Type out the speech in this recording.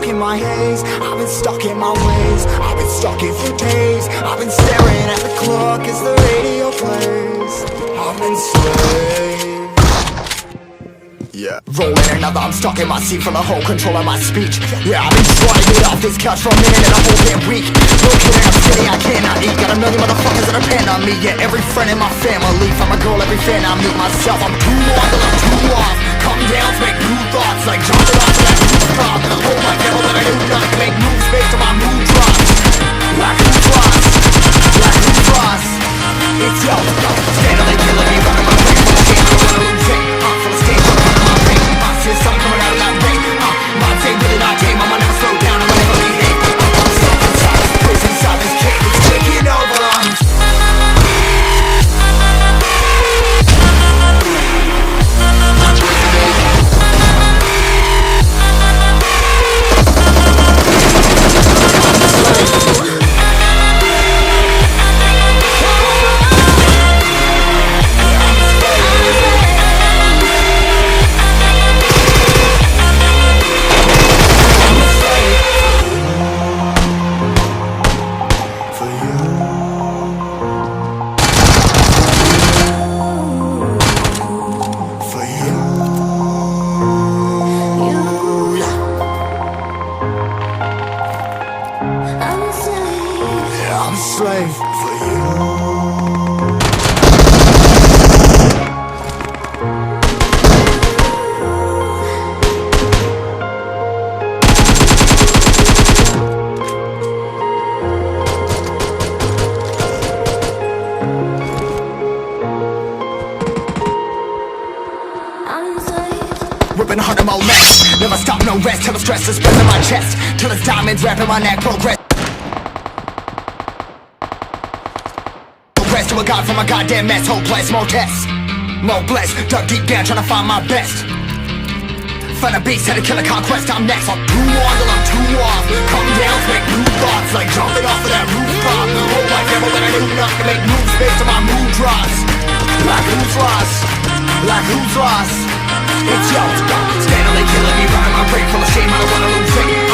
stuck in my haze, I've been stuck in my ways, I've been stuck in for days. I've been staring at the clock as the radio plays. I've been slave. Yeah, rolling another, I'm stuck in my seat from the whole control of my speech. Yeah, I've been trying to get off this couch for a minute and a whole damn week. No kidding, I'm skinny, I cannot eat. Got a million motherfuckers that depend on me. Yeah, every friend in my family, from a girl, every fan I meet myself. I'm too on till I'm too off. Come down, make new thoughts, like jumping off of that rooftop. Hold my devil that I do not make moves based on my mood drops. Like who drops, like who drops. It's yo, steadily killing me, running my way from the game, I wanna lose it. Full of stage, I'm running my brain. I see the sun coming out of that rain. My day really not tame, I'ma never slow down, I'ma never be hate. I'm stuck inside this prison, inside this cage, it's taking over. I'm a slave for you. Ripping hard on my legs, never stop, no rest, till the stress is in my chest, till it's diamonds wrapping my neck, progress to a god from a goddamn mess, hopeless, more tests, more blessed, dug deep down trying to find my best. Find a beast, had to kill a conquest, I'm next. I'm too on till I'm too off. Come down, make new thoughts, like jumping off of that rooftop. Hold my devil that I do not to make moves based on my mood drops. Like who's lost, like who's lost. It's yo, steadily killing me, running my brain full of shame, I don't wanna lose it.